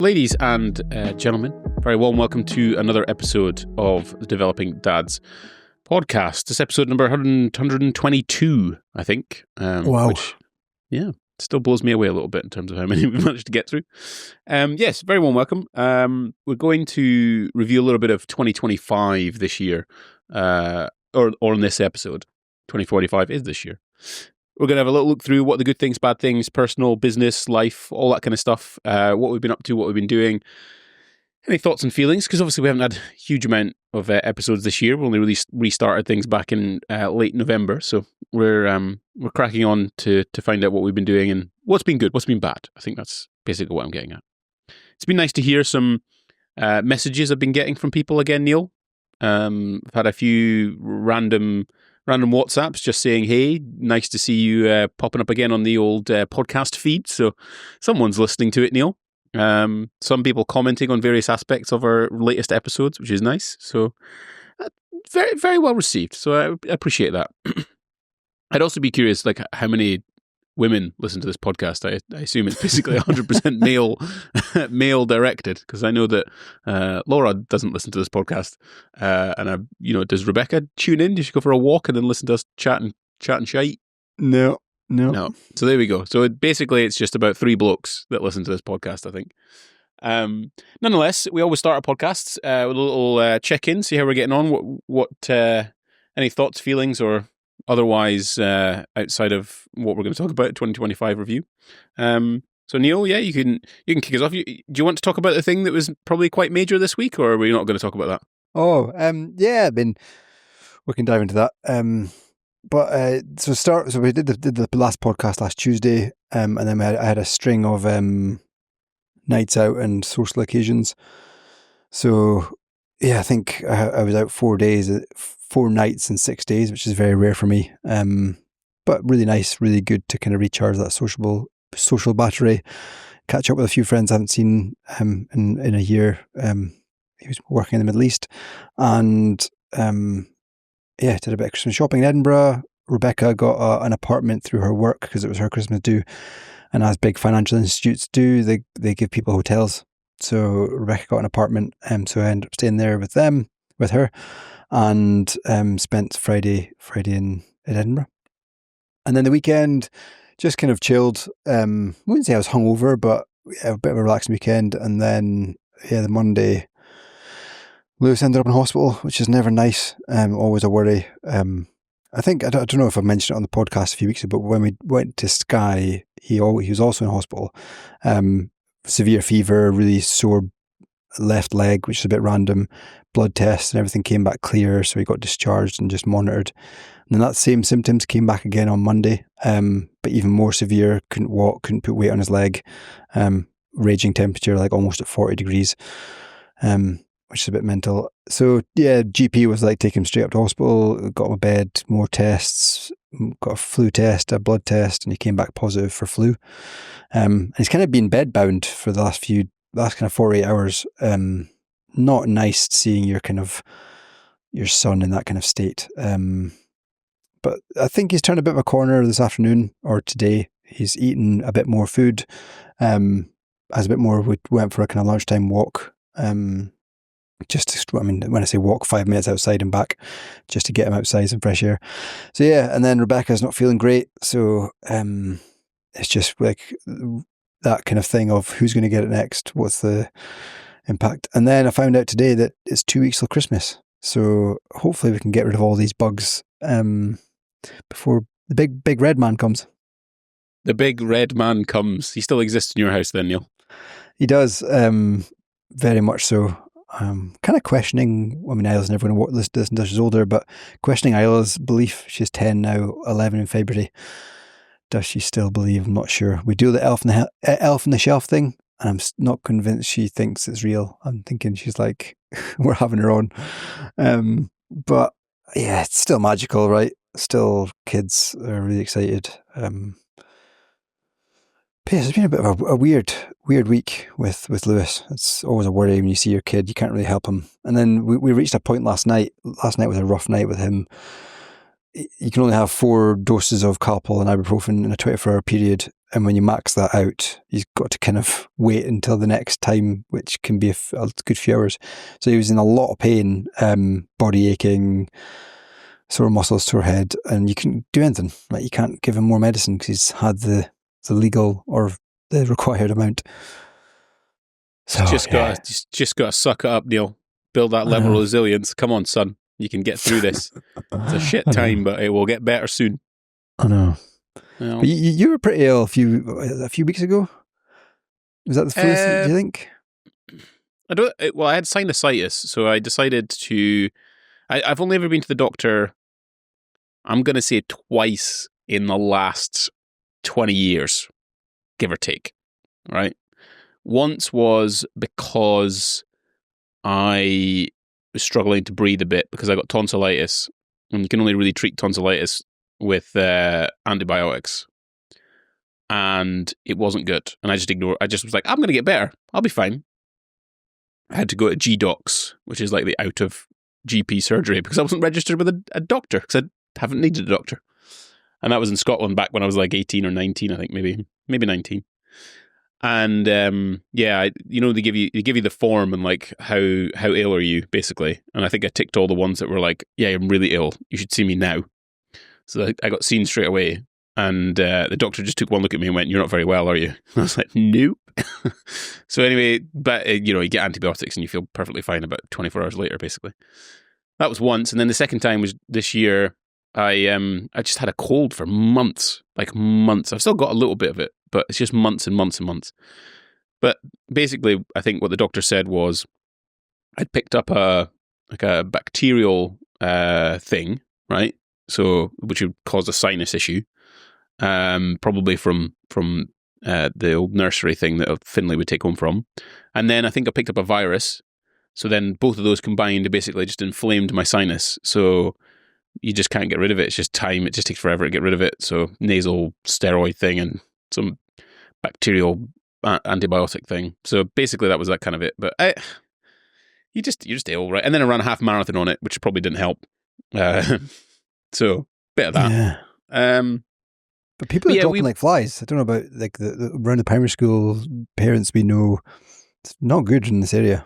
Ladies and gentlemen, very warm welcome to another episode of the Developing Dads podcast. This episode number 122, I think. Wow. Which, still blows me away a little bit in terms of how many we've managed to get through. Yes, very warm welcome. We're going to review a little bit of 2025 this year, or in this episode. 2045 is this year. We're going to have a little look through what the good things, bad things, personal, business, life, all that kind of stuff, what we've been up to, what we've been doing. Any thoughts and feelings? Because obviously we haven't had a huge amount of episodes this year. We only really restarted things back in late November. So we're cracking on to find out what we've been doing and what's been good, what's been bad. I think that's basically what I'm getting at. It's been nice to hear some messages I've been getting from people again, Neil. I've had a few random WhatsApps just saying, hey, nice to see you popping up again on the old podcast feed. So someone's listening to it, Neil. Some people commenting on various aspects of our latest episodes, which is nice. So very, very well received. So I appreciate that. I'd also be curious, like, how many women listen to this podcast. I assume it's basically 100% male directed, because I know that Laura doesn't listen to this podcast. Does Rebecca tune in? Does she go for a walk and then listen to us chat and shite? No. So there we go. So basically it's just about 3 blokes that listen to this podcast, I think. Nonetheless, we always start our podcasts with a little check-in, see how we're getting on, what any thoughts, feelings, or otherwise outside of what we're going to talk about, 2025 review. So Neil, you can kick us off. Do you want to talk about the thing that was probably quite major this week, or are we not going to talk about that? We can dive into that. So we did the last podcast last Tuesday, and then I had a string of nights out and social occasions. So I think I was out 4 nights and 6 days, which is very rare for me. But really nice, really good to kind of recharge that social battery, catch up with a few friends I haven't seen in a year. He was working in the Middle East, and did a bit of Christmas shopping in Edinburgh. Rebecca got an apartment through her work because it was her Christmas due, and as big financial institutes do, they give people hotels. So Rebecca got an apartment, so I ended up staying there with her, and spent Friday in Edinburgh. And then the weekend, just kind of chilled. I wouldn't say I was hungover, but a bit of a relaxing weekend. And then, the Monday, Lewis ended up in hospital, which is never nice. Always a worry. I think, I don't know if I mentioned it on the podcast a few weeks ago, but when we went to Skye, he was also in hospital. Severe fever, really sore left leg, which is a bit random. Blood tests and everything came back clear, so he got discharged and just monitored. And then that same symptoms came back again on Monday, but even more severe. Couldn't walk, couldn't put weight on his leg. Raging temperature, like almost at 40 degrees, which is a bit mental. So GP was like, take him straight up to hospital, got him a bed, more tests, got a flu test, a blood test, and he came back positive for flu. And he's kind of been bedbound for the last kind of 48 hours. Not nice seeing your son in that kind of state. But I think he's turned a bit of a corner this afternoon or today. He's eaten a bit more food. Has a bit more. We went for a kind of lunchtime walk. When I say walk, 5 minutes outside and back, just to get him outside some fresh air. So and then Rebecca's not feeling great. So it's just like that kind of thing of who's going to get it next, what's the impact. And then I found out today that it's 2 weeks till Christmas, so hopefully we can get rid of all these bugs before the big red man comes. The big red man comes. He still exists in your house then, Neil? He does, very much so. Kind of questioning, Isla's never going to listen to this, she's older, but questioning Isla's belief. She's 10 now, 11 in February. Does she still believe? I'm not sure. We do the elf on the shelf thing, and I'm not convinced she thinks it's real. I'm thinking she's like, we're having her on. But it's still magical, right? Still, kids are really excited. It's been a bit of a weird week with Lewis. It's always a worry when you see your kid, you can't really help him. And then we reached a point last night. Last night was a rough night with him. you can only have 4 doses of Calpol and ibuprofen in a 24-hour period. And when you max that out, you've got to kind of wait until the next time, which can be a good few hours. So he was in a lot of pain, body aching, sore muscles, sore head, and you couldn't do anything. Like, you can't give him more medicine because he's had the legal or the required amount. So just got to suck it up, Neil. Build that level of resilience. Come on, son. You can get through this. It's a shit time, but it will get better soon. I know. You know? But you were pretty ill a few weeks ago. Was that the flu? Do you think? I had sinusitis, so I decided to. I've only ever been to the doctor, I'm going to say twice in the last 20 years, give or take. Right? Once was because I was struggling to breathe a bit because I got tonsillitis, and you can only really treat tonsillitis with antibiotics, and it wasn't good. And I just was like, I'm going to get better. I'll be fine. I had to go to GDocs, which is like the out of GP surgery, because I wasn't registered with a doctor, because I haven't needed a doctor. And that was in Scotland back when I was like 18 or 19, I think, maybe 19. And they give you the form and like how ill are you, basically. And I think I ticked all the ones that were like, yeah, I'm really ill. You should see me now. So I got seen straight away. And the doctor just took one look at me and went, "You're not very well, are you?" And I was like, "Nope." So anyway, but you get antibiotics and you feel perfectly fine about 24 hours later, basically. That was once, and then the second time was this year. I just had a cold for months, like months. I've still got a little bit of it, but it's just months and months and months. But basically, I think what the doctor said was I'd picked up a bacterial thing, right? So which would cause a sinus issue. Probably from the old nursery thing that Finlay would take home from. And then I think I picked up a virus. So then both of those combined basically just inflamed my sinus. So you just can't get rid of it. It's just time. It just takes forever to get rid of it. So nasal steroid thing and some bacterial antibiotic thing. So basically that was that kind of it. But you're just ill, right? And then I ran a half marathon on it, which probably didn't help. So bit of that. Yeah. But people are dropping like flies. I don't know about like around the primary school parents we know. It's not good in this area.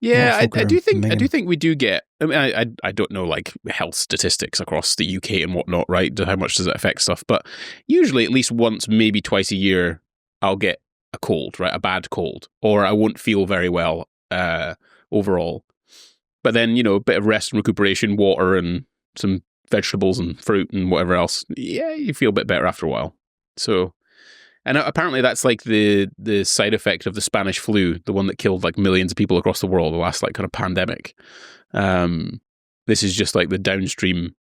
Yeah, I do think we do get. I mean, I don't know like health statistics across the UK and whatnot, right? How much does it affect stuff? But usually, at least once, maybe twice a year, I'll get a cold, right? A bad cold, or I won't feel very well overall. But then a bit of rest and recuperation, water, and some vegetables and fruit and whatever else. Yeah, you feel a bit better after a while. So. And apparently that's like the side effect of the Spanish flu, the one that killed like millions of people across the world, the last like kind of pandemic. This is just like the downstream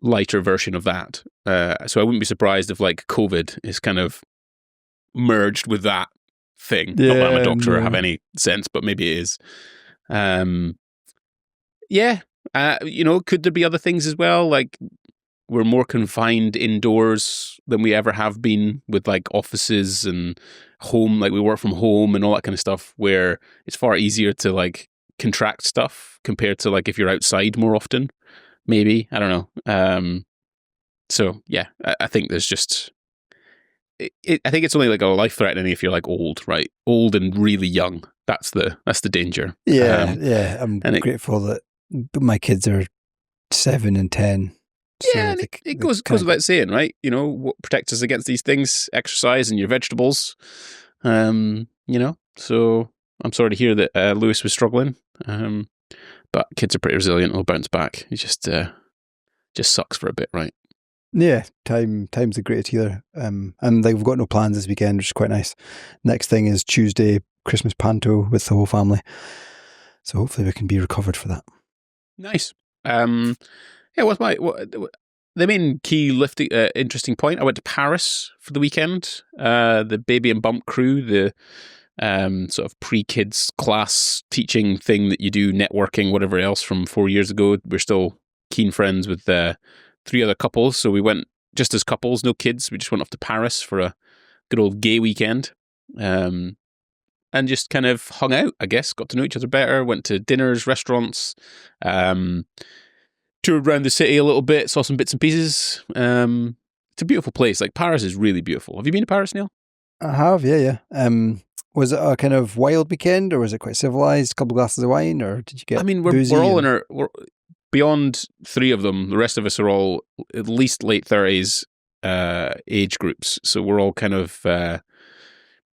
lighter version of that. So I wouldn't be surprised if like COVID is kind of merged with that thing. Yeah, not that I'm a doctor or have any sense, but maybe it is. Could there be other things as well? Like, we're more confined indoors than we ever have been with like offices and home, like we work from home and all that kind of stuff, where it's far easier to like contract stuff compared to like if you're outside more often, maybe. I don't know. So yeah, I think there's just, I think it's only like a life threatening if you're like old, right? Old and really young. That's the danger. Yeah. I'm grateful that my kids are 7 and 10. Yeah, so it goes without saying, right? What protects us against these things? Exercise and your vegetables. So I'm sorry to hear that Lewis was struggling. But kids are pretty resilient. They'll bounce back. It just sucks for a bit, right? Yeah, time's a great healer. And we've got no plans this weekend, which is quite nice. Next thing is Tuesday, Christmas panto with the whole family. So hopefully we can be recovered for that. Nice. Yeah, the main key interesting point? I went to Paris for the weekend. The Baby and Bump crew, the sort of pre-kids class teaching thing that you do, networking, whatever else from 4 years ago. We're still keen friends with 3 other couples. So we went just as couples, no kids. We just went off to Paris for a good old gay weekend. And just kind of hung out, I guess. Got to know each other better. Went to dinners, restaurants. toured around the city a little bit, saw some bits and pieces. It's a beautiful place. Like Paris is really beautiful. Have you been to Paris, Neil? I have, yeah. Was it a kind of wild weekend, or was it quite civilized? A couple of glasses of wine, or did you get? I mean, boozy we're all and- we're beyond three of them. The rest of us are all at least late 30s age groups. So we're all kind of,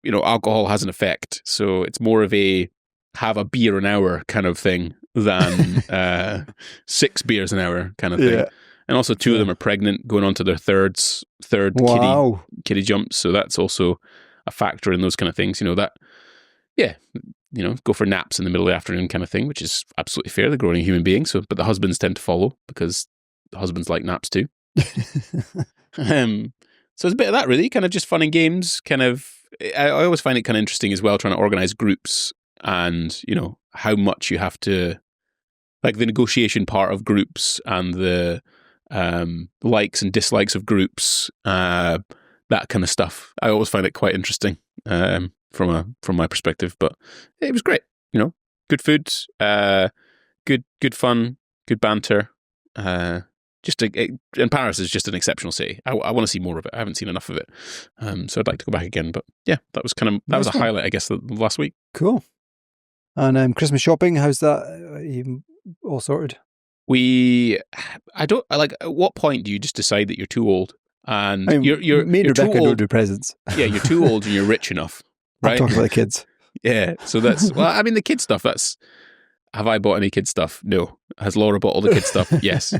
alcohol has an effect. So it's more of a have a beer an hour kind of thing than 6 beers an hour kind of thing. Yeah. And also two of them are pregnant, going on to their third Wow. kiddie jump. So that's also a factor in those kind of things. Go for naps in the middle of the afternoon kind of thing, which is absolutely fair. They're growing human beings. So, but the husbands tend to follow because the husbands like naps too. So it's a bit of that really, kind of just fun and games. I always find it kind of interesting as well, trying to organize groups and, how much you have to, like the negotiation part of groups and the likes and dislikes of groups, that kind of stuff. I always find it quite interesting from my perspective, but it was great. Good food, good fun, good banter. And Paris is just an exceptional city. I want to see more of it. I haven't seen enough of it, so I'd like to go back again. But yeah, that was a highlight, I guess, last week. Cool. And Christmas shopping, how's that? Are you all sorted? I don't like. At what point do you just decide that you're too old and you're me and you're too Rebecca old? don't do presents. Yeah, you're too old and you're rich enough, right? I'm talking about the kids. Yeah, so that's the kid stuff. Have I bought any kid stuff? No. Has Laura bought all the kid stuff? Yes.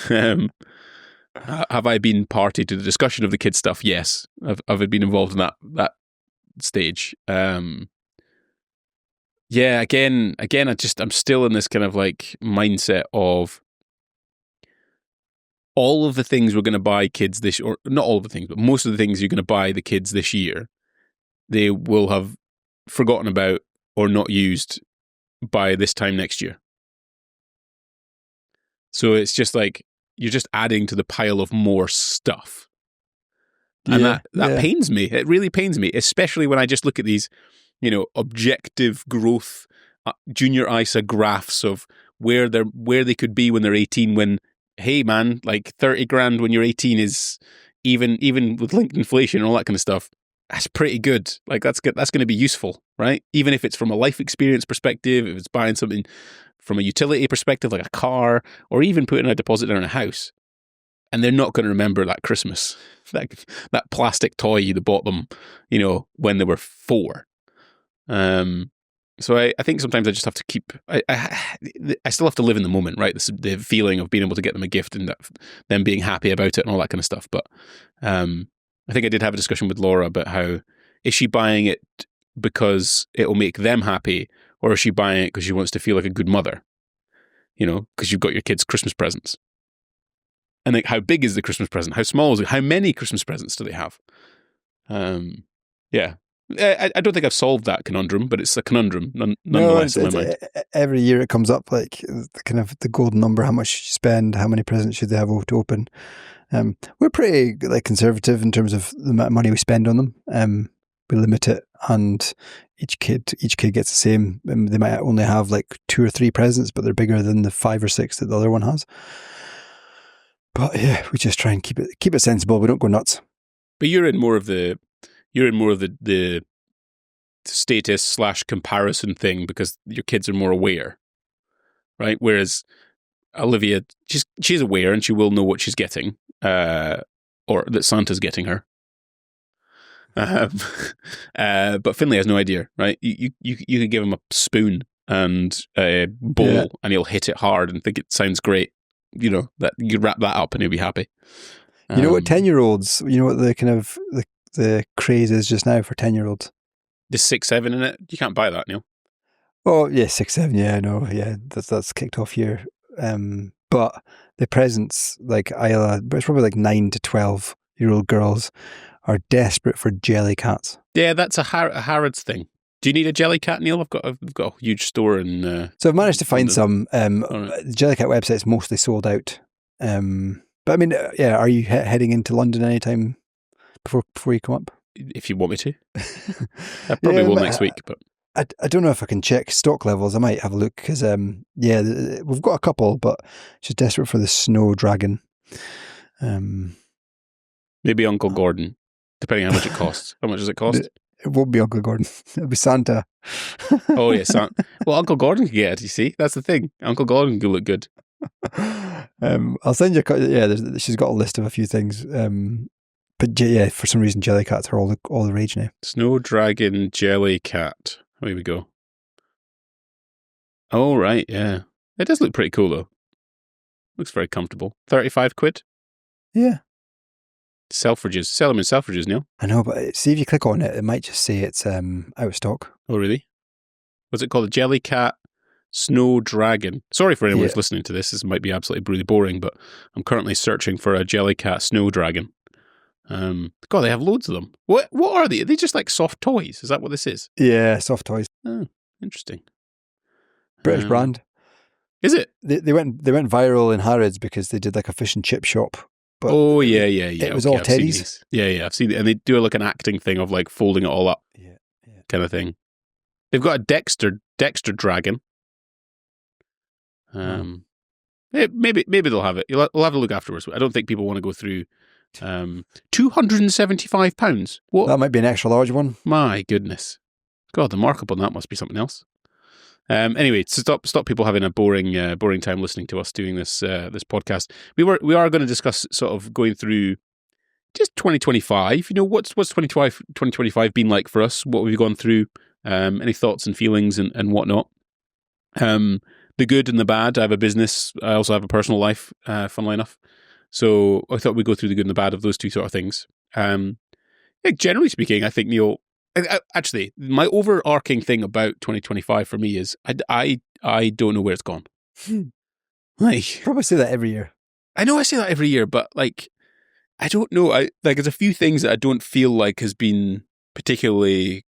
Have I been party to the discussion of the kid stuff? Yes. I've been involved in that stage. Yeah, again, I'm still in this kind of like mindset of all of the things we're going to buy kids or not all of the things, but most of the things you're going to buy the kids this year, they will have forgotten about or not used by this time next year. So it's just like you're just adding to the pile of more stuff. And that pains me. It really pains me, especially when I just look at these, objective growth junior ISA graphs of where they could be when they're 18, when, hey man, like 30 grand when you're 18 is even with linked inflation and all that kind of stuff. That's pretty good. Like that's good. That's going to be useful, right? Even if it's from a life experience perspective, if it's buying something from a utility perspective, like a car, or even putting a deposit in a house. And they're not going to remember that Christmas, that plastic toy you bought them, when they were 4. So I think sometimes I just have to keep. I still have to live in the moment, right? The feeling of being able to get them a gift and them being happy about it and all that kind of stuff. But I think I did have a discussion with Laura about how is she buying it because it will make them happy, or is she buying it because she wants to feel like a good mother? Because you've got your kids' Christmas presents. And like, how big is the Christmas present? How small is it? How many Christmas presents do they have? Yeah. I don't think I've solved that conundrum, but it's a conundrum nonetheless in my mind. Every year it comes up, like kind of the golden number, how much you spend, how many presents should they have to open. We're pretty like conservative in terms of the amount of money we spend on them. We limit it, and each kid gets the same. They might only have like 2 or 3 presents, but they're bigger than the 5 or 6 that the other one has. But yeah, we just try and keep it sensible. We don't go nuts. But you're in more of the status / comparison thing because your kids are more aware, right? Whereas Olivia, she's aware and she will know what she's getting, or that Santa's getting her. But Finlay has no idea, right? You could give him a spoon and a bowl, and he'll hit it hard and think it sounds great. That you wrap that up and he'll be happy. You know what 10-year-olds, what the kind of the craze is just now for 10-year-olds? The 6, 7 in it. You can't buy that, Neil. Oh yeah, 6, 7. Yeah, no, yeah, that's kicked off here. But the presents, like Isla, but it's probably like 9 to 12-year-old girls are desperate for jelly cats. Yeah, that's a Harrods thing. Do you need a jelly cat, Neil? I've got a huge store in. So I've managed to find some. Right. The Jellycat website's mostly sold out. But I mean, are you heading into London anytime before you come up? If you want me to, I probably will next week. But I don't know if I can check stock levels. I might have a look because we've got a couple, but she's desperate for the snow dragon. Maybe Uncle Gordon, depending on how much it costs. How much does it cost? It won't be Uncle Gordon. It'll be Santa. Oh yeah, well, Uncle Gordon can get it. You see, that's the thing. Uncle Gordon can look good. I'll send you. She's got a list of a few things. But yeah, for some reason, Jellycats are all the rage now. Snow Dragon Jellycat. Here we go. Oh right, yeah, it does look pretty cool though. Looks very comfortable. 35 quid. Yeah. Selfridges. Sell them in Selfridges, Neil. I know, but see if you click on it, it might just say it's out of stock. Oh really? What's it called? A Jellycat Snow Dragon. Sorry for anyone who's listening to this. This might be absolutely really boring, but I'm currently searching for a Jellycat Snow Dragon. God, they have loads of them. What are they? Are they just like soft toys? Is that what this is? Yeah, soft toys. Oh, interesting. British brand. Is it? They went viral in Harrods because they did like a fish and chip shop. But yeah. It was all teddies. Yeah, I've seen it, and they do like an acting thing of like folding it all up, kind of thing. They've got a Dexter dragon. Maybe they'll have it. We'll have a look afterwards. I don't think people want to go through £275. What? That might be an extra large one. My goodness, God, the markup on that must be something else. Anyway, to stop people having a boring time listening to us doing this podcast, we are going to discuss sort of going through just 2025. You know, what's 2025 been like for us? What have we gone through? Any thoughts and feelings and whatnot? The good and the bad. I have a business. I also have a personal life, funnily enough. So I thought we'd go through the good and the bad of those two sort of things. Generally speaking, I think, Neil, actually, my overarching thing about 2025 for me is I don't know where it's gone. Like, probably say that every year. I know I say that every year, but like, I don't know. There's a few things that I don't feel like has been particularly.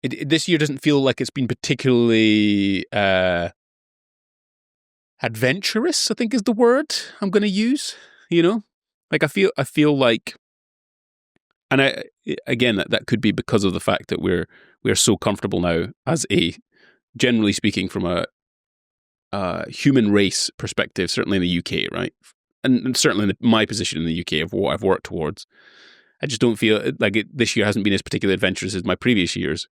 This year doesn't feel like it's been particularly adventurous, I think is the word I'm going to use. You know, like I feel like, and again that could be because of the fact that we're so comfortable now as generally speaking from a human race perspective, certainly in the UK, right, and certainly in my position in the UK of what I've worked towards. I just don't feel like this year hasn't been as particularly adventurous as my previous years.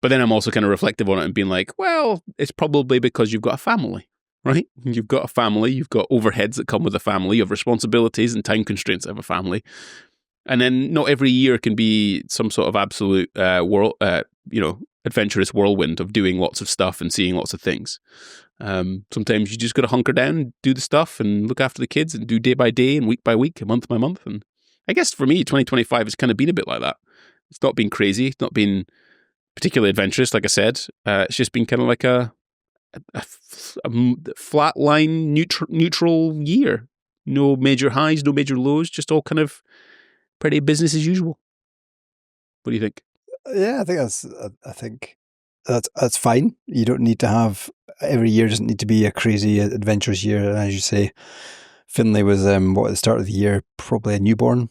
But then I'm also kind of reflective on it and being like, well, it's probably because you've got a family, right? You've got a family, you've got overheads that come with a family, you have responsibilities and time constraints of a family. And then not every year can be some sort of absolute adventurous whirlwind of doing lots of stuff and seeing lots of things. Sometimes you just got to hunker down, do the stuff and look after the kids and do day by day and week by week and month by month. And I guess for me, 2025 has kind of been a bit like that. It's not been crazy. It's not been particularly adventurous, like I said. It's just been kind of like a flat line, neutral year. No major highs, no major lows, just all kind of pretty business as usual. What do you think? Yeah, I think that's fine. You don't need to have every year doesn't need to be a crazy adventurous year. And as you say, Finlay was at the start of the year probably a newborn.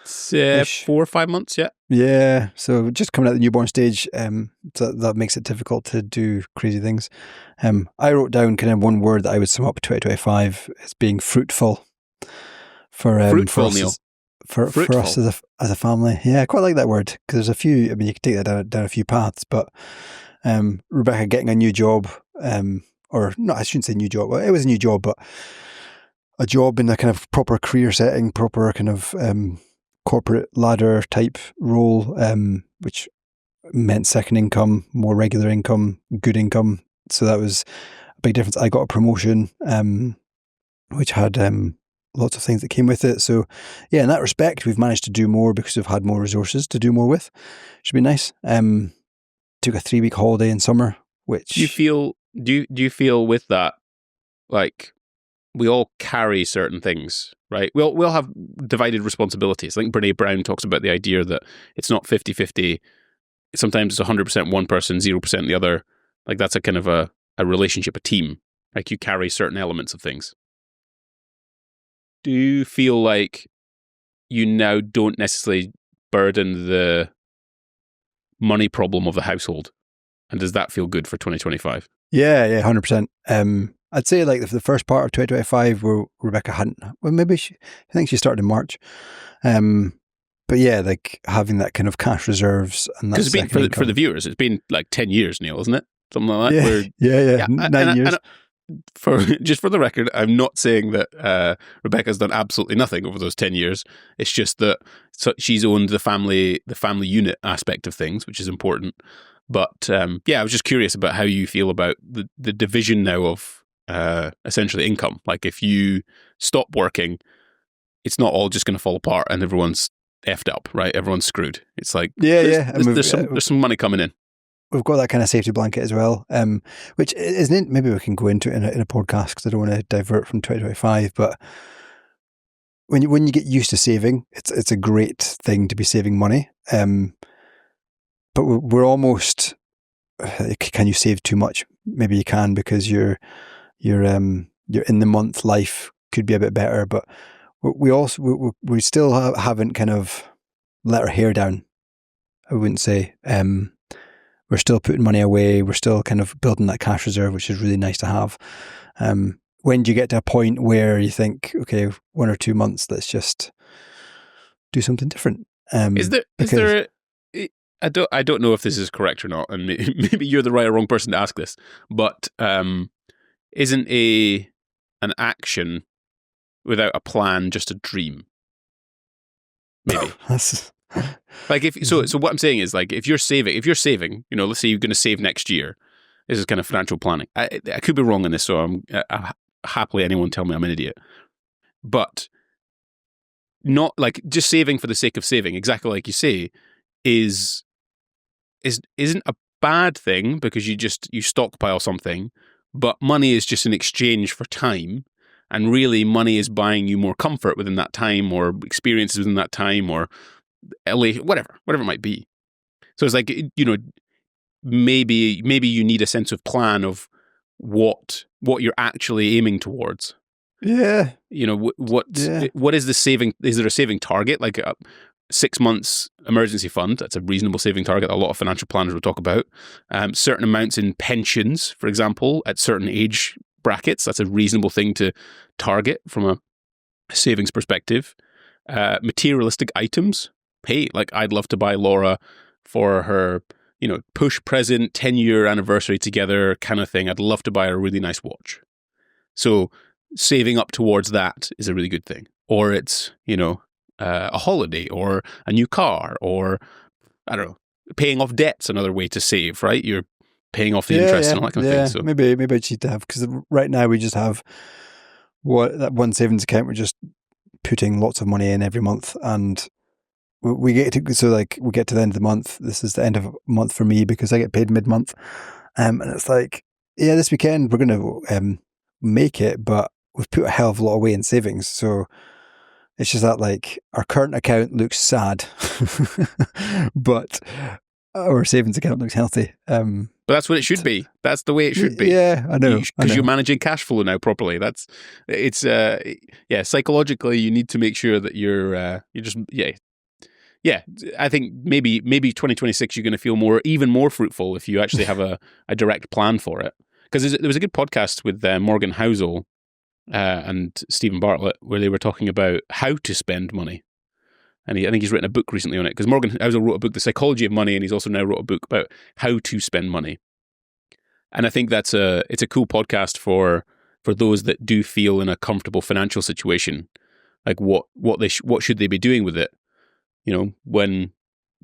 4 or 5 months, yeah. Yeah, so just coming out the newborn stage, so that makes it difficult to do crazy things. I wrote down kind of one word that I would sum up 2025 as being fruitful. Fruitful, Neil. For us as a family. Yeah, I quite like that word because there's a few. I mean, you can take that down a few paths, but Rebecca getting a new job, or no, I shouldn't say new job. Well, it was a new job, but a job in a kind of proper career setting, proper kind of corporate ladder type role, which meant second income, more regular income, good income. So that was a big difference. I got a promotion, which had lots of things that came with it. So yeah, in that respect, we've managed to do more because we've had more resources to do more with. Should be nice. Took a 3-week holiday in summer, which do you feel with that, like, we all carry certain things, right? We'll have divided responsibilities. I think Brené Brown talks about the idea that it's not 50-50. Sometimes it's 100% one person, 0% the other. Like that's a kind of a relationship, a team. Like you carry certain elements of things. Do you feel like you now don't necessarily burden the money problem of the household? And does that feel good for 2025? Yeah, 100%. I'd say like the first part of 2025 where Rebecca hadn't, well, maybe I think she started in March. But yeah, like having that kind of cash reserves and that Because it's been for the viewers, it's been like 10 years, Neil, isn't it? Something like that. Yeah. 9 years. For just for the record, I'm not saying that Rebecca's done absolutely nothing over those 10 years. It's just that she's owned the family unit aspect of things, which is important. But I was just curious about how you feel about the division now of essentially income. Like if you stop working, it's not all just going to fall apart and everyone's effed up, right? Everyone's screwed. It's like there's some money coming in. We've got that kind of safety blanket as well, which isn't. Maybe we can go into it in a podcast because I don't want to divert from 2025. But when you get used to saving, it's a great thing to be saving money. But we're almost. Can you save too much? Maybe you can because your in the month life could be a bit better, but we still haven't kind of let our hair down. I wouldn't say. We're still putting money away. We're still kind of building that cash reserve, which is really nice to have. When do you get to a point where you think, okay, 1 or 2 months, let's just do something different? Is there? I don't know if this is correct or not, and maybe you're the right or wrong person to ask this. But isn't an action without a plan just a dream? Maybe. Like so what I'm saying is like if you're saving, let's say you're going to save next year. This is kind of financial planning. I could be wrong in this, so I'm happily anyone tell me I'm an idiot. But not like just saving for the sake of saving, exactly like you say, isn't a bad thing because you stockpile something, but money is just an exchange for time. And really money is buying you more comfort within that time or experiences within that time or whatever it might be. So it's like, maybe you need a sense of plan of what you're actually aiming towards. Yeah. What is the saving? Is there a saving target? Like a 6 months emergency fund? That's a reasonable saving target. A lot of financial planners will talk about. Certain amounts in pensions, for example, at certain age brackets. That's a reasonable thing to target from a savings perspective. Materialistic items. Hey, like I'd love to buy Laura for her, push present, 10-year anniversary together kind of thing. I'd love to buy her a really nice watch. So saving up towards that is a really good thing. Or it's, a holiday or a new car or, I don't know, paying off debt's another way to save, right? You're paying off the interest and all that kind of thing. So maybe I need to have, because right now we just have that one savings account. We're just putting lots of money in every month and we get to the end of the month. This is the end of the month for me because I get paid mid-month. And it's like, yeah, this weekend we're going to make it, but we've put a hell of a lot away in savings. So it's just that like our current account looks sad, but our savings account looks healthy. But that's what it should be. That's the way it should be. Yeah, I know. Because you're managing cash flow now properly. Psychologically you need to make sure that you're just. I think maybe 2026 you're going to feel even more fruitful if you actually have a direct plan for it. Because there was a good podcast with Morgan Housel and Stephen Bartlett where they were talking about how to spend money. And I think he's written a book recently on it because Morgan Housel wrote a book, The Psychology of Money, and he's also now wrote a book about how to spend money. And I think it's a cool podcast for those that do feel in a comfortable financial situation. Like what should they be doing with it? When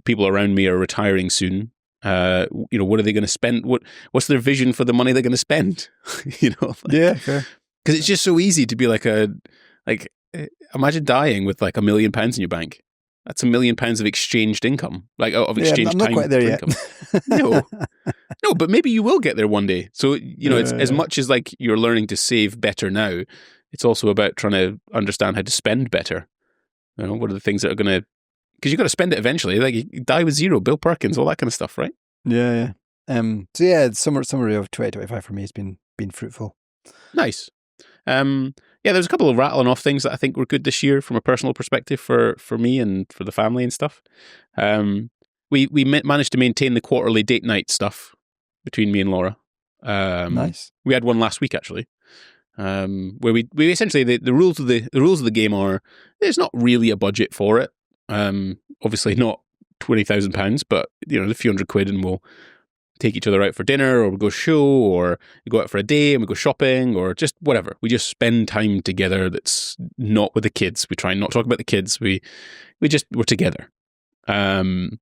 people around me are retiring soon, what are they going to spend? What's their vision for the money they're going to spend? Yeah, fair. Because it's just so easy to be imagine dying with like £1 million in your bank. That's £1 million of exchanged income, like of exchanged time. I'm not quite there yet. No, but maybe you will get there one day. So it's as much as like you're learning to save better now, it's also about trying to understand how to spend better. What are the things that are going to? Because you've got to spend it eventually. Like you die with zero, Bill Perkins, all that kind of stuff, right? Yeah. The summary of 2025 for me has been fruitful. Nice. There's a couple of rattling off things that I think were good this year from a personal perspective for me and for the family and stuff. we managed to maintain the quarterly date night stuff between me and Laura. Nice. We had one last week actually, where we essentially the rules of the game are there's not really a budget for it. Obviously not £20,000, but a few £100 and we'll take each other out for dinner, or we go show, or we go out for a day and we go shopping, or just whatever. We just spend time together that's not with the kids. We try and not talk about the kids. We're together. And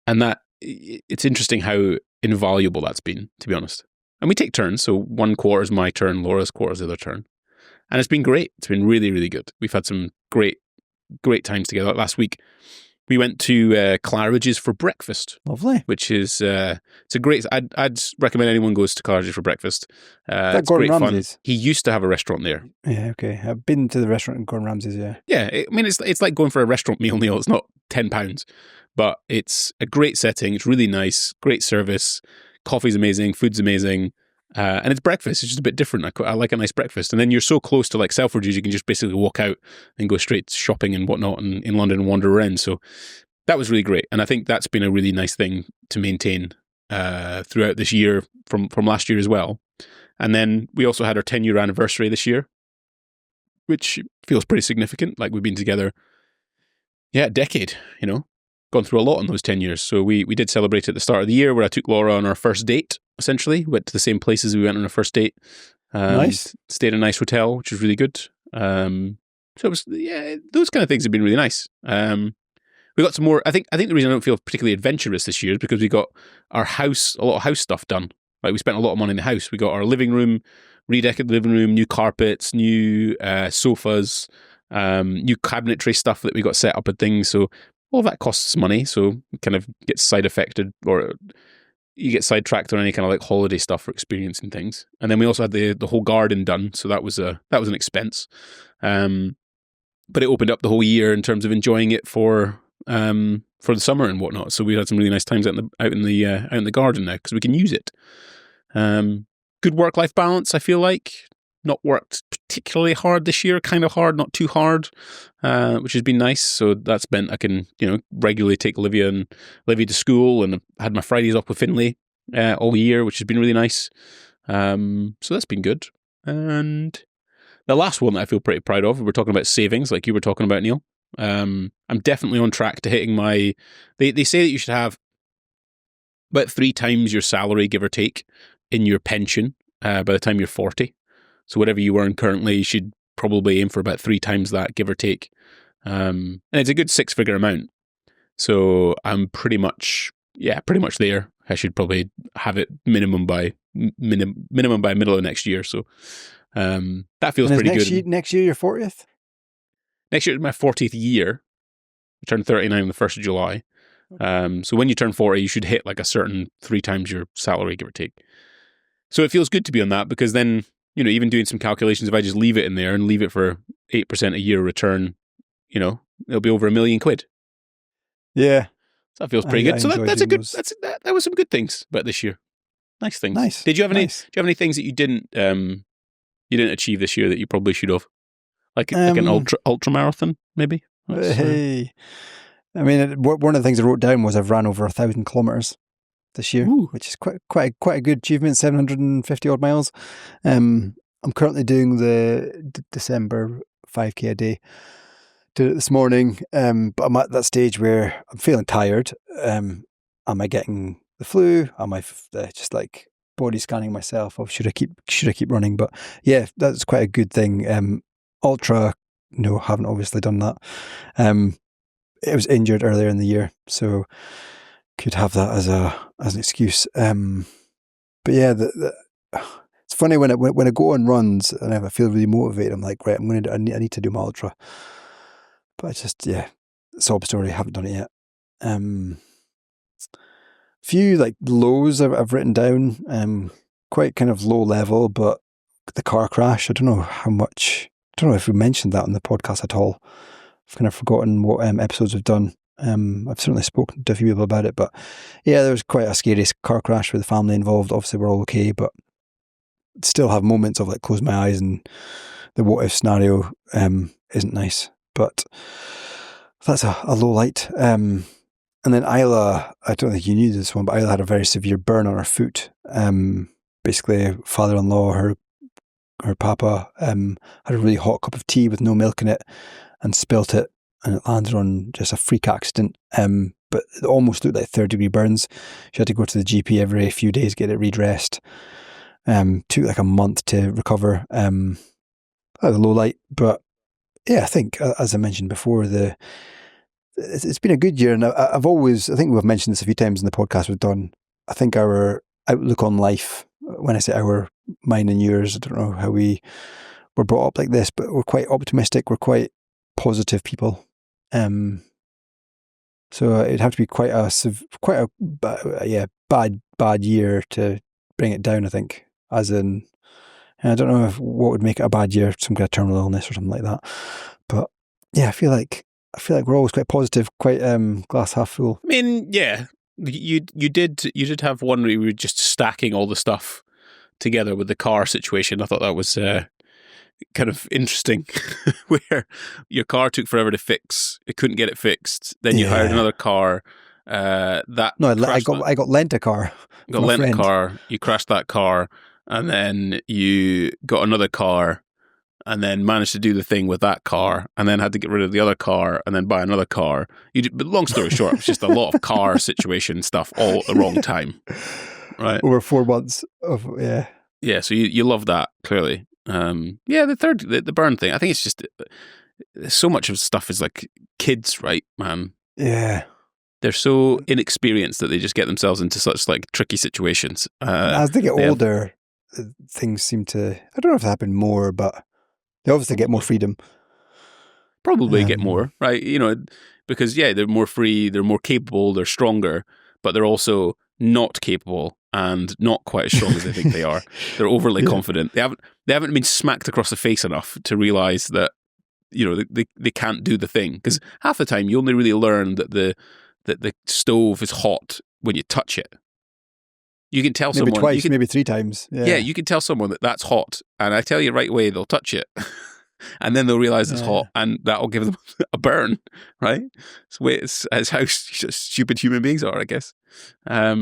that it's interesting how invaluable that's been, to be honest. And we take turns. So one quarter is my turn, Laura's quarter is the other turn. And it's been great. It's been really, really good. We've had some great times together. Last week, we went to Claridge's for breakfast. Lovely. Which is it's a great. I'd recommend anyone goes to Claridge's for breakfast. It's Gordon great Ramsay's? fun. He used to have a restaurant there. Yeah, okay. I've been to the restaurant in Gordon Ramsay's, yeah. Yeah, it's like going for a restaurant meal. It's not £10, but it's a great setting. It's really nice, great service. Coffee's amazing, food's amazing, and it's breakfast. It's just a bit different. I like a nice breakfast, and then you're so close to like Selfridges, you can just basically walk out and go straight shopping and whatnot in London and wander around. So that was really great, and I think that's been a really nice thing to maintain throughout this year from last year as well. And then we also had our 10-year anniversary this year, which feels pretty significant. Like we've been together, a decade. Gone through a lot in those 10 years. So we did celebrate at the start of the year, where I took Laura on our first date. Essentially, went to the same places we went on our first date. Nice. Stayed in a nice hotel, which was really good. So it was, those kind of things have been really nice. We got some more. I think the reason I don't feel particularly adventurous this year is because we got a lot of house stuff done. Like we spent a lot of money in the house. We got our living room, redecorated the living room, new carpets, new sofas, new cabinetry stuff that we got set up and things. So all of that costs money. So it kind of gets side affected, or you get sidetracked on any kind of like holiday stuff or experiencing things. And then we also had the whole garden done. So that was an expense. But it opened up the whole year in terms of enjoying it for the summer and whatnot. So we had some really nice times out in the garden now because we can use it. Good work-life balance, I feel like. Not worked particularly hard this year, kind of hard, not too hard, which has been nice. So that's meant I can, regularly take Olivia to school, and I've had my Fridays off with Finlay all year, which has been really nice. So that's been good. And the last one that I feel pretty proud of, we're talking about savings, like you were talking about, Neil. I'm definitely on track to hitting my. They say that you should have about 3 times your salary, give or take, in your pension by the time you're 40. So whatever you earn currently, you should probably aim for about 3 times that, give or take. And it's a good 6-figure amount. So I'm pretty much there. I should probably have it minimum by middle of next year. So that feels pretty good. Next year, your 40th? Next year is my 40th year. I turned 39 on the 1st of July. So when you turn 40, you should hit like a certain 3 times your salary, give or take. So it feels good to be on that, because then, even doing some calculations, if I just leave it in there and leave it for 8% a year return, it'll be over £1 million. Yeah. So that feels pretty good. So that's a good, that was some good things about this year. Nice things. Nice. Did you have any things that you didn't achieve this year that you probably should have? Like an ultra marathon, maybe? Hey. I mean, one of the things I wrote down was I've ran over 1,000 kilometers this year, which is quite a good achievement, 750 odd miles. I'm currently doing the December 5K a day. Did it this morning, but I'm at that stage where I'm feeling tired. Am I getting the flu? Am I just like body scanning myself? Or should I keep running? But yeah, that's quite a good thing. Ultra, no, haven't obviously done that. It was injured earlier in the year, so could have that as an excuse. But yeah, it's funny when I go on runs and I feel really motivated. I'm like, right, I need to do my ultra. But I just, sob story, haven't done it yet. Few like lows I've written down, quite kind of low level, but the car crash, I don't know if we mentioned that on the podcast at all. I've kind of forgotten what episodes we've done. I've certainly spoken to a few people about it, but yeah, there was quite a scary car crash with the family involved. Obviously we're all okay, but still have moments of like close my eyes and the what if scenario isn't nice. But that's a low light. And then Isla, I don't think you knew this one, but Isla had a very severe burn on her foot. Basically, father-in-law, her papa, had a really hot cup of tea with no milk in it and spilt it, and it landed on just a freak accident. But it almost looked like third-degree burns. She had to go to the GP every few days, get it redressed. Took like a month to recover. That was a low light, but yeah, I think, as I mentioned before, it's been a good year, and I think we've mentioned this a few times in the podcast we've done. I think our outlook on life, when I say our, mine and yours, I don't know how we were brought up like this, but we're quite optimistic. We're quite positive people. So it'd have to be quite a bad year to bring it down, I think. As in, I don't know what would make it a bad year, some kind of terminal illness or something like that. But yeah, I feel like we're always quite positive, quite glass half full. I mean, yeah, you did have one where you were just stacking all the stuff together with the car situation. I thought that was kind of interesting, where your car took forever to fix. It couldn't get it fixed. Then you hired another car. I got lent a car. Got lent a car. You crashed that car, and then you got another car, and then managed to do the thing with that car, and then had to get rid of the other car, and then buy another car. But long story short, it's just a lot of car situation stuff all at the wrong time, right? Over 4 months of Yeah, so you love that, clearly. The burn thing. I think it's just so much of stuff is like kids, right, man? Yeah. They're so inexperienced that they just get themselves into such like tricky situations. As they get older, things seem to, I don't know if it happened more, but they obviously get more freedom. Probably get more, right? Because they're more free, they're more capable, they're stronger, but they're also not capable and not quite as strong as they think they are. They're overly confident. They haven't been smacked across the face enough to realize that they can't do the thing. Because half the time you only really learn that the stove is hot when you touch it. You can tell someone twice, maybe 3 times. Yeah, you can tell someone that that's hot, and I tell you right away, they'll touch it. And then they'll realize it's hot, and that'll give them a burn, right? It's how stupid human beings are, I guess. I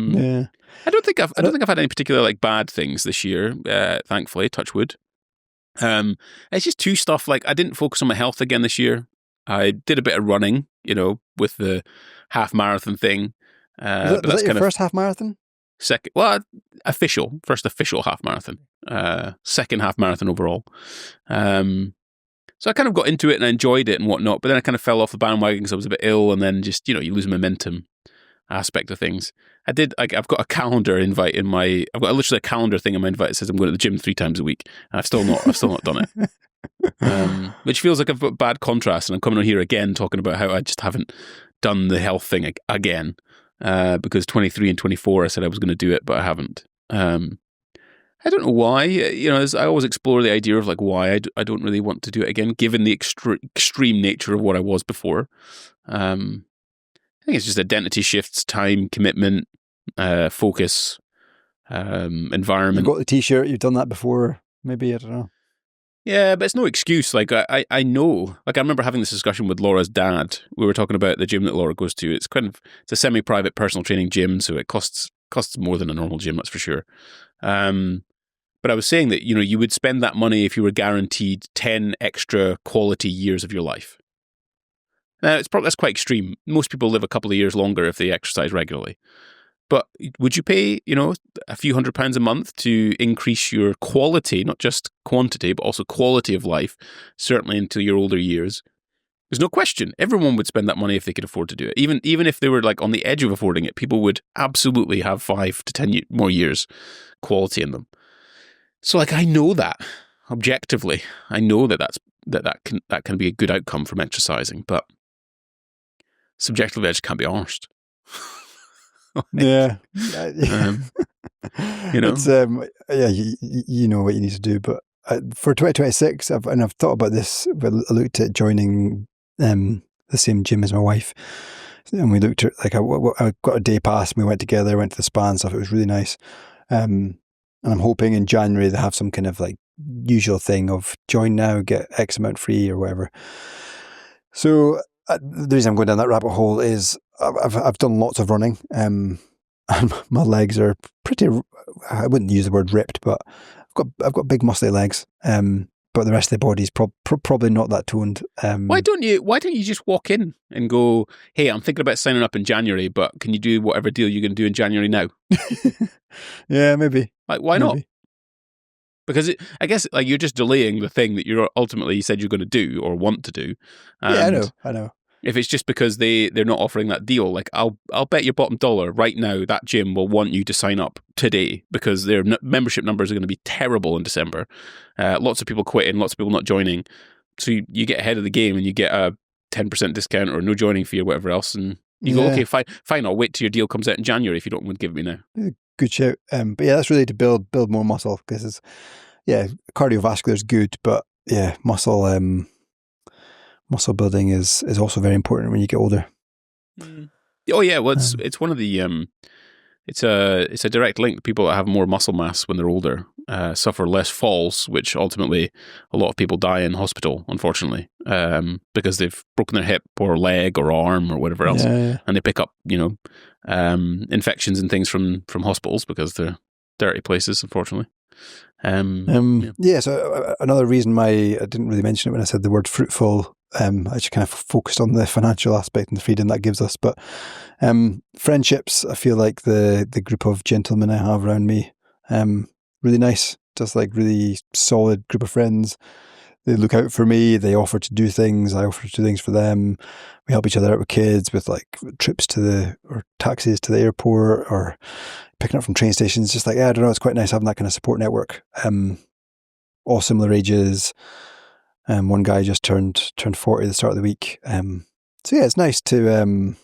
don't think I've had any particular like bad things this year. Thankfully, touch wood. It's just two stuff. Like, I didn't focus on my health again this year. I did a bit of running, with the half marathon thing. Was that your first half marathon? First official half marathon. Second half marathon overall. So I kind of got into it and I enjoyed it and whatnot, but then I kind of fell off the bandwagon because I was a bit ill, and then just, you lose momentum aspect of things. I've got a calendar invite I've got literally a calendar thing in my invite that says I'm going to the gym 3 times a week, and I've still not done it. Which feels like a bad contrast, and I'm coming on here again talking about how I just haven't done the health thing again, because 23 and 24 I said I was going to do it, but I haven't. I don't know why. As I always explore the idea of like why I don't really want to do it again, given the extreme nature of what I was before. I think it's just identity shifts, time, commitment, focus, environment. You've got the t-shirt, you've done that before, maybe, I don't know. Yeah, but it's no excuse. Like, I know. Like, I remember having this discussion with Laura's dad. We were talking about the gym that Laura goes to. It's a semi-private personal training gym, so it costs more than a normal gym, that's for sure. But I was saying that, you would spend that money if you were guaranteed 10 extra quality years of your life. Now, that's quite extreme. Most people live a couple of years longer if they exercise regularly. But would you pay, a few £100 a month to increase your quality, not just quantity, but also quality of life, certainly into your older years? There's no question. Everyone would spend that money if they could afford to do it. Even if they were like on the edge of affording it, people would absolutely have 5 to 10 more years quality in them. So, like, I know that objectively. I know that can be a good outcome from exercising, but subjectively, I just can't be arsed. Yeah. It's, you know what you need to do, but for 2026, I've thought about this. I looked at joining the same gym as my wife, and we looked at I got a day pass, and we went together, went to the spa and stuff. It was really nice. And I'm hoping in January they have some kind of like usual thing of join now, get X amount free or whatever. So the reason I'm going down that rabbit hole is I've done lots of running, and my legs are pretty. I wouldn't use the word ripped, but I've got big muscly legs. But the rest of the body's probably not that toned. Why don't you just walk in and go, hey, I'm thinking about signing up in January, but can you do whatever deal you're going to do in January now? Yeah, maybe. Like, why not? Because I guess like you're just delaying the thing that you're ultimately said you're going to do or want to do. And yeah, I know. If it's just because they're not offering that deal, like I'll bet your bottom dollar right now that gym will want you to sign up today because their membership numbers are going to be terrible in December. Lots of people quitting, lots of people not joining. So you get ahead of the game and you get a 10% discount or no joining fee or whatever else, and you go, okay, fine, I'll wait till your deal comes out in January if you don't want to give it me now. Good shout. But yeah, that's really to build more muscle because cardiovascular is good, but yeah, muscle building is also very important when you get older. Oh yeah, well it's one of the it's a direct link. People that have more muscle mass when they're older suffer less falls, which ultimately a lot of people die in hospital, unfortunately, because they've broken their hip or leg or arm or whatever else, and they pick up infections and things from hospitals because they're dirty places, unfortunately. So another reason I didn't really mention it when I said the word fruitful. I just kind of focused on the financial aspect and the freedom that gives us, but friendships, I feel like the group of gentlemen I have around me, really nice, just like really solid group of friends. They look out for me, they offer to do things, I offer to do things for them. We help each other out with kids with like trips or taxis to the airport or picking up from train stations. Just like, I don't know, it's quite nice having that kind of support network. All similar ages. One guy just turned 40 at the start of the week. So yeah, it's nice to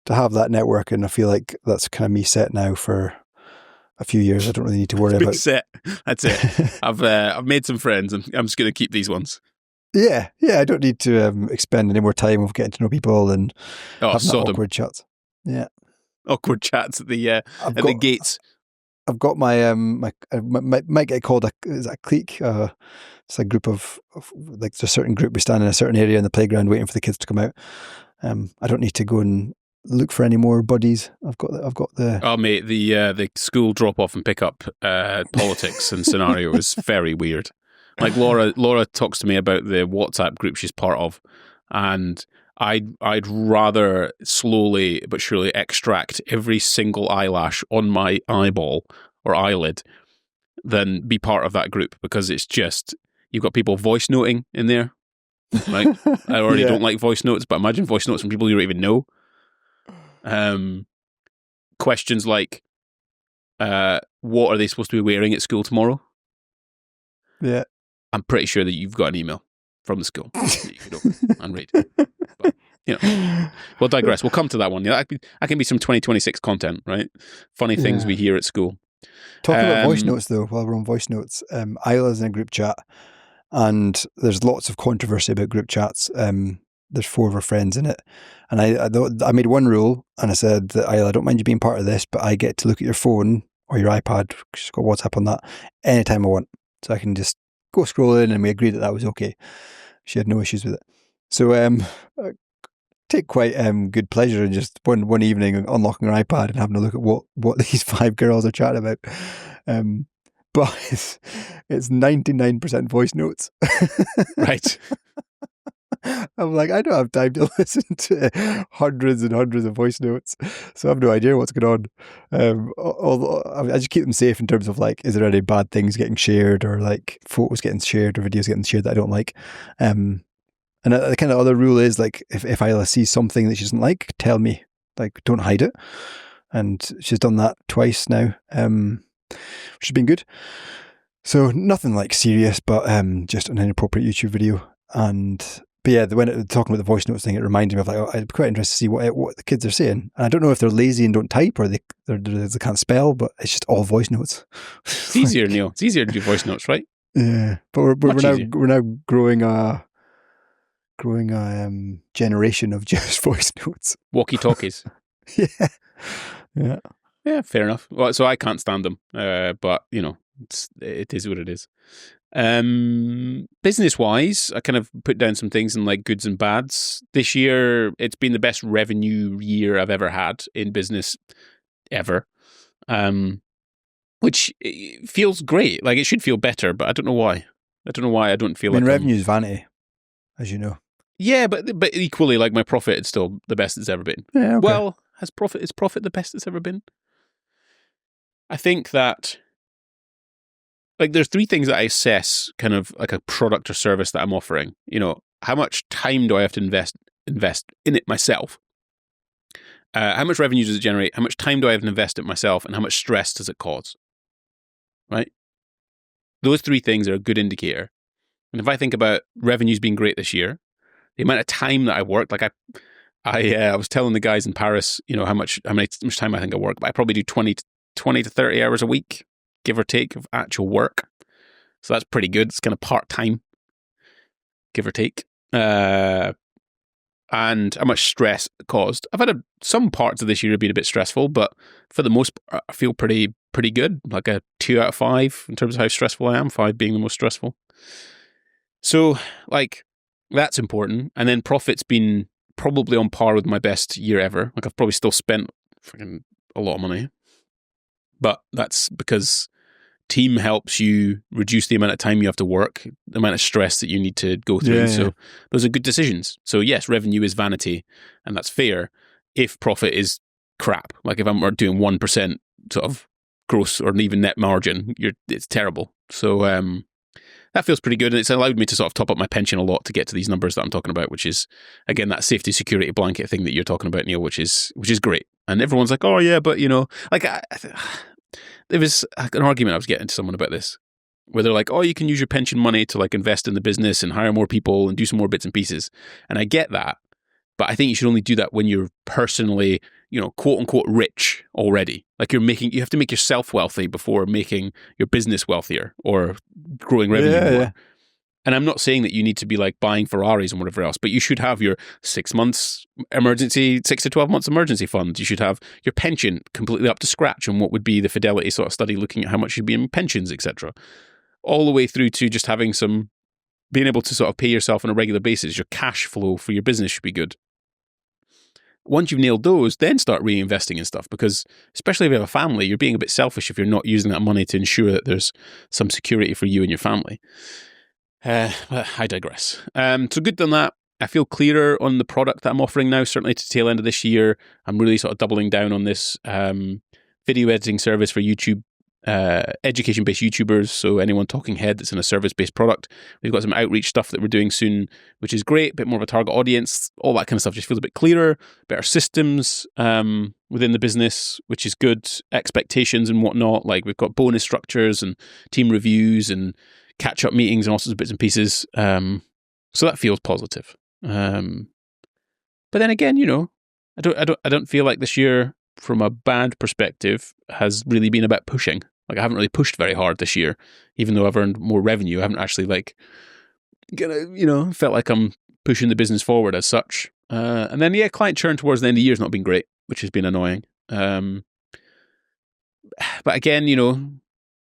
have that network, and I feel like that's kind of me set now for a few years. I don't really need to worry about set. That's it. I've made some friends, and I'm just going to keep these ones. Yeah. I don't need to expend any more time of getting to know people and having awkward chats. Yeah, awkward chats at the gates. I've got my might get called a clique. It's a group of like there's a certain group we stand in a certain area in the playground waiting for the kids to come out. I don't need to go and look for any more buddies. I've got the. Oh mate, the school drop off and pick up politics and scenario is very weird. Like Laura talks to me about the WhatsApp group she's part of, and I'd rather slowly but surely extract every single eyelash on my eyeball or eyelid than be part of that group, because it's just, you've got people voice noting in there. Like, I already don't like voice notes, but imagine voice notes from people you don't even know. Questions like, what are they supposed to be wearing at school tomorrow? Yeah. I'm pretty sure that you've got an email from the school that you could open and read. But, we'll digress. We'll come to that one. That can be some 2026 content, right? Funny things we hear at school. Talking about voice notes, though, while we're on voice notes, Isla's in a group chat, and there's lots of controversy about group chats. There's 4 of her friends in it, and I made one rule, and I said that Isla, I don't mind you being part of this, but I get to look at your phone or your iPad, she's got WhatsApp on that, anytime I want, so I can just go scrolling, and we agreed that was okay. She had no issues with it. So I take quite good pleasure in just one evening unlocking her iPad and having a look at what these 5 girls are chatting about. But it's 99% voice notes. Right. I'm like, I don't have time to listen to hundreds and hundreds of voice notes, so I have no idea what's going on. Although I just keep them safe in terms of like, is there any bad things getting shared, or like photos getting shared or videos getting shared that I don't like. And the kind of other rule is like, if Isla sees something that she doesn't like, tell me. Like, don't hide it. And she's done that twice now, which has been good. So nothing like serious, but just an inappropriate YouTube video. But yeah, when talking about the voice notes thing, it reminded me of like, I'd be quite interested to see what the kids are saying. And I don't know if they're lazy and don't type, or they can't spell, but it's just all voice notes. It's easier, Neil. It's easier to do voice notes, right? Yeah, but we're now growing a generation of just voice notes. Walkie talkies. Yeah. Fair enough. Well, so I can't stand them, but it is what it is. Business-wise, I kind of put down some things in like goods and bads. This year, it's been the best revenue year I've ever had in business ever, which feels great. Like it should feel better, but I don't know why. I don't know why I don't feel like revenue is vanity, as you know. Yeah, but equally, like my profit is still the best it's ever been. Yeah, okay. Well, is profit the best it's ever been? I think that like there's three things that I assess kind of like a product or service that I'm offering. You know, how much time do I have to invest in it myself? How much revenue does it generate? How much time do I have to invest in it myself? And how much stress does it cause? Right? Those three things are a good indicator. And if I think about revenues being great this year, the amount of time that I worked, like I was telling the guys in Paris, you know, how much time I think I work, but I probably do 20 to 30 hours a week, give or take, of actual work. So that's pretty good. It's kind of part-time, give or take. And how much stress it caused. I've had some parts of this year have been a bit stressful, but for the most part, I feel pretty good, like a 2 out of 5 in terms of how stressful I am, 5 being the most stressful. So, like, that's important. And then profit's been probably on par with my best year ever. Like, I've probably still spent freaking a lot of money. But that's because team helps you reduce the amount of time you have to work, the amount of stress that you need to go through. Yeah, so yeah. those are good decisions. So yes, revenue is vanity, and that's fair if profit is crap. Like if I'm doing 1% sort of gross or even net margin, it's terrible. So that feels pretty good, and it's allowed me to sort of top up my pension a lot to get to these numbers that I'm talking about, which is again that safety security blanket thing that you're talking about, Neil, which is great. And everyone's like, oh yeah, but you know, like there was an argument I was getting to someone about this, where they're like, oh, you can use your pension money to like invest in the business and hire more people and do some more bits and pieces. And I get that, but I think you should only do that when you're personally, you know, quote unquote rich already. Like you have to make yourself wealthy before making your business wealthier or growing revenue more. Yeah. And I'm not saying that you need to be like buying Ferraris and whatever else, but you should have your 6 to 12 months emergency fund. You should have your pension completely up to scratch on what would be the Fidelity sort of study looking at how much you'd be in pensions, etc. All the way through to just having being able to sort of pay yourself on a regular basis. Your cash flow for your business should be good. Once you've nailed those, then start reinvesting in stuff, because especially if you have a family, you're being a bit selfish if you're not using that money to ensure that there's some security for you and your family. I digress. So good than that. I feel clearer on the product that I'm offering now, certainly to the tail end of this year. I'm really sort of doubling down on this video editing service for YouTube, education-based YouTubers. So anyone talking head that's in a service-based product. We've got some outreach stuff that we're doing soon, which is great, a bit more of a target audience. All that kind of stuff just feels a bit clearer, better systems within the business, which is good, expectations and whatnot. Like we've got bonus structures and team reviews and catch-up meetings and all sorts of bits and pieces. So that feels positive. But then again, you know, I don't feel like this year, from a bad perspective, has really been about pushing. Like I haven't really pushed very hard this year, even though I've earned more revenue. I haven't actually felt like I'm pushing the business forward as such. And then client churn towards the end of the year has not been great, which has been annoying. But again, you know,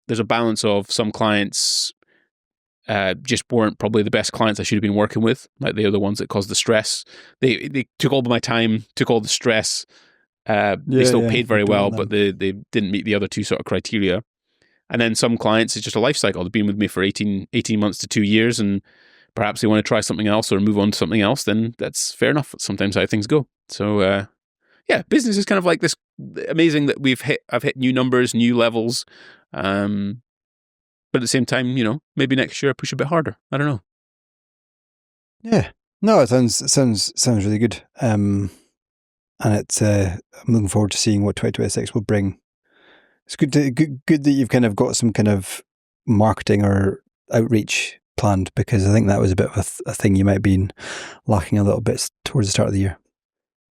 there's a balance of some clients just weren't probably the best clients I should have been working with. Like they are the ones that caused the stress. They took all my time, took all the stress. They still paid very well, but they didn't meet the other two sort of criteria. And then some clients, it's just a life cycle. They've been with me for 18 months to 2 years, and perhaps they want to try something else or move on to something else. Then that's fair enough. That's sometimes how things go. So business is kind of like this amazing that I've hit new numbers, new levels. But at the same time, you know, maybe next year I push a bit harder. I don't know. Yeah. No, it sounds really good. And it's I'm looking forward to seeing what 2026 will bring. It's good that you've kind of got some kind of marketing or outreach planned, because I think that was a bit of a thing you might have been lacking a little bit towards the start of the year.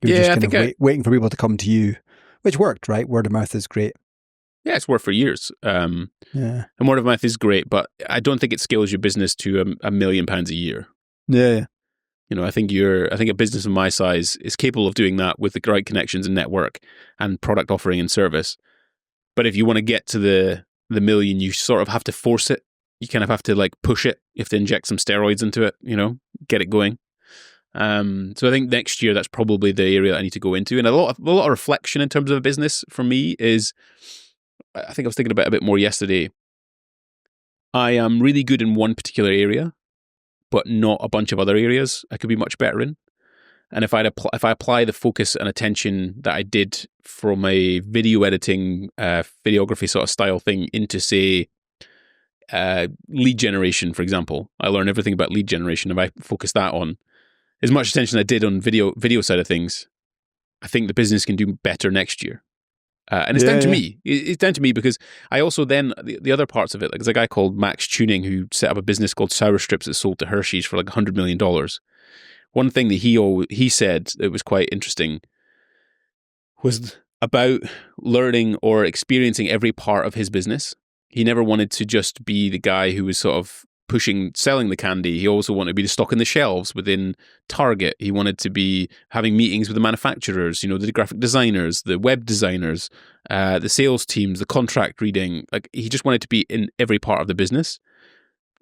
You were just kind of waiting for people to come to you, which worked, right? Word of mouth is great. Yeah, it's worked for years. And word of mouth is great, but I don't think it scales your business to £1 million a year. Yeah. You know, I think a business of my size is capable of doing that with the right connections and network and product offering and service. But if you want to get to the million, you sort of have to force it. you kind of have to like push it. You have to inject some steroids into it, get it going. So I think next year that's probably the area that I need to go into. And a lot of reflection in terms of a business for me is, I think I was thinking about it a bit more yesterday. I am really good in one particular area, but not a bunch of other areas I could be much better in. And if I apply the focus and attention that I did from a video editing, videography sort of style thing into, say, lead generation, for example, I learn everything about lead generation. If I focus that on as much attention as I did on video side of things, I think the business can do better next year. And it's down to me. It's down to me because I also then, the other parts of it, like there's a guy called Max Tuning who set up a business called Sour Strips that sold to Hershey's for like $100 million. One thing that he said that was quite interesting was about learning or experiencing every part of his business. He never wanted to just be the guy who was sort of selling the candy. He also wanted to be the stock in the shelves within Target. He wanted to be having meetings with the manufacturers, the graphic designers, the web designers, the sales teams, the contract reading. Like he just wanted to be in every part of the business.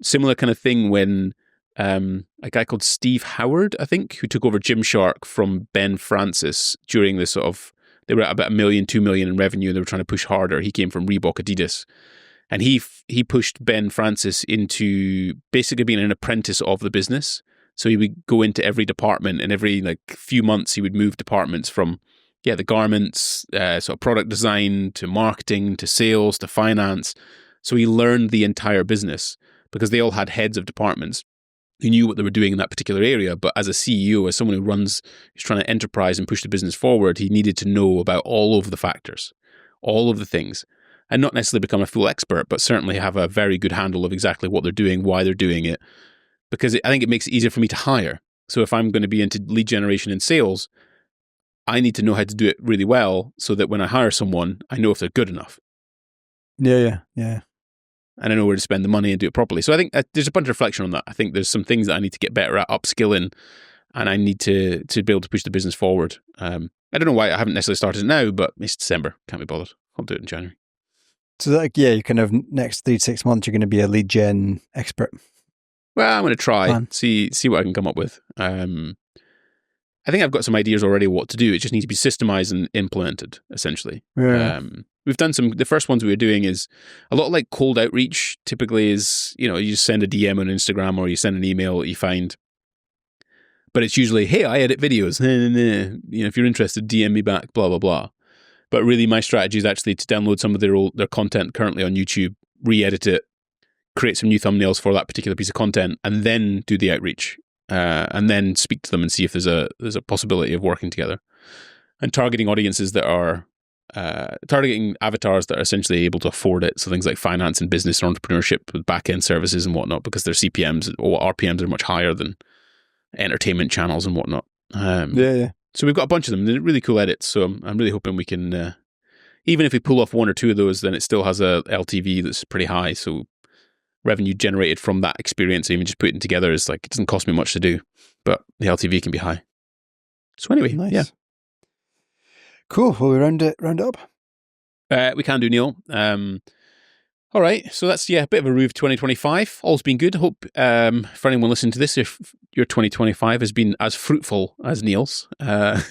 Similar kind of thing when a guy called Steve Howard, I think, who took over Gymshark from Ben Francis during the sort of, they were at about $1 million, $2 million in revenue, and they were trying to push harder. He came from Reebok, Adidas. And he pushed Ben Francis into basically being an apprentice of the business. So he would go into every department, and every like few months he would move departments from the garments, sort of product design to marketing to sales to finance. So he learned the entire business because they all had heads of departments who knew what they were doing in that particular area. But as a CEO, as someone who's trying to enterprise and push the business forward, he needed to know about all of the factors, all of the things. And not necessarily become a full expert, but certainly have a very good handle of exactly what they're doing, why they're doing it. Because I think it makes it easier for me to hire. So if I'm going to be into lead generation and sales, I need to know how to do it really well so that when I hire someone, I know if they're good enough. Yeah. And I know where to spend the money and do it properly. So I think there's a bunch of reflection on that. I think there's some things that I need to get better at, upskilling, and I need to be able to push the business forward. I don't know why I haven't necessarily started it now, but it's December. Can't be bothered. I'll do it in January. So you kind of next 3 to 6 months, you're going to be a lead gen expert. Well, I'm going to try, see what I can come up with. I think I've got some ideas already of what to do. It just needs to be systemized and implemented, essentially. Yeah. We've done the first ones we were doing is a lot like cold outreach typically is, you just send a DM on Instagram or you send an email that you find. But it's usually, hey, I edit videos. If you're interested, DM me back, blah, blah, blah. But really, my strategy is actually to download some of their content currently on YouTube, re-edit it, create some new thumbnails for that particular piece of content, and then do the outreach, and then speak to them and see if there's a possibility of working together, and targeting audiences that are targeting avatars that are essentially able to afford it. So things like finance and business or entrepreneurship with back-end services and whatnot, because their CPMs or RPMs are much higher than entertainment channels and whatnot. So we've got a bunch of them. They're really cool edits. So I'm really hoping we can, even if we pull off 1 or 2 of those, then it still has a LTV that's pretty high. So revenue generated from that experience, even just putting together, is like, it doesn't cost me much to do, but the LTV can be high. So anyway, nice. Yeah. Cool. Well, we round it up. We can do, Neil. All right, so that's a bit of a review of 2025. All's been good. Hope for anyone listening to this, if your 2025 has been as fruitful as Neil's, I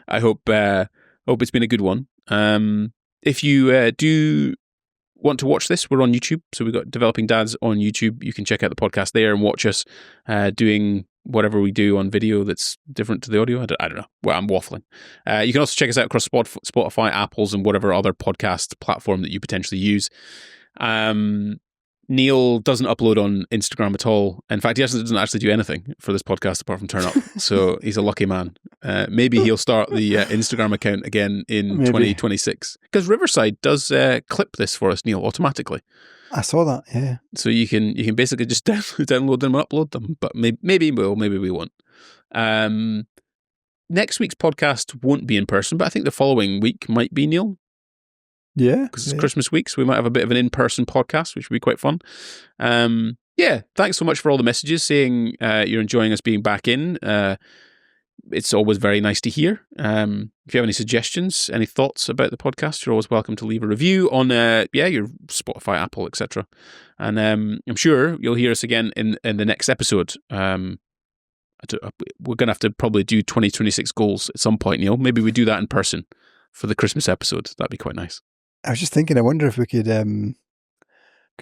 hope it's been a good one. If you do want to watch this, we're on YouTube, so we've got Developing Dads on YouTube. You can check out the podcast there and watch us doing whatever we do on video that's different to the audio. I don't know. Well, I'm waffling. You can also check us out across Spotify, Apples, and whatever other podcast platform that you potentially use. Neil doesn't upload on Instagram at all. In fact, he doesn't actually do anything for this podcast apart from turn up. So he's a lucky man. Maybe he'll start the Instagram account again in 2026. Because Riverside does clip this for us, Neil, automatically. I saw that, yeah. So you can basically just download them and upload them. But maybe we will, maybe we won't. Next week's podcast won't be in person, but I think the following week might be, Neil. Yeah. Because it's Christmas week, so we might have a bit of an in-person podcast, which would be quite fun. Thanks so much for all the messages saying you're enjoying us being back in. it's always very nice to hear. If you have any suggestions, any thoughts about the podcast, you're always welcome to leave a review on your Spotify, Apple, etc. And I'm sure you'll hear us again in the next episode. We're going to have to probably do 2026 goals at some point, Neil. Maybe we do that in person for the Christmas episode. That'd be quite nice. I was just thinking, I wonder if we could do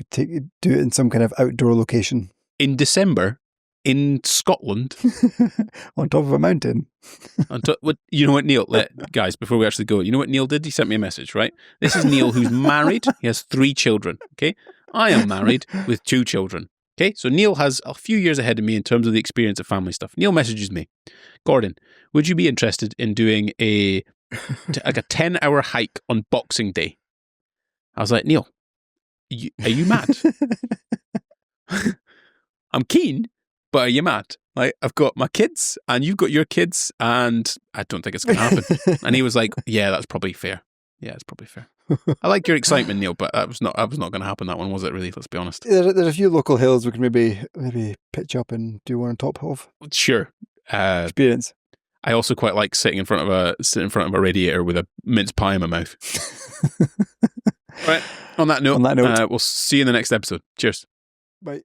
it in some kind of outdoor location. In December, in Scotland. On top of a mountain. You know what, Neil, guys, before we actually go, you know what Neil did? He sent me a message, right? This is Neil, who's married. He has 3 children, okay? I am married with 2 children, okay? So Neil has a few years ahead of me in terms of the experience of family stuff. Neil messages me, Gordon, would you be interested in doing a 10-hour hike on Boxing Day? I was like, Neil, are you mad? I'm keen, but are you mad? Like, I've got my kids and you've got your kids and I don't think it's going to happen. And he was like, yeah, that's probably fair. Yeah, it's probably fair. I like your excitement, Neil, but that was not going to happen, that one, was it really? Let's be honest. There's a few local hills we can maybe pitch up and do one on top of. Sure. Experience. I also quite like sitting in front of a radiator with a mince pie in my mouth. Right. On that note, we'll see you in the next episode. Cheers. Bye.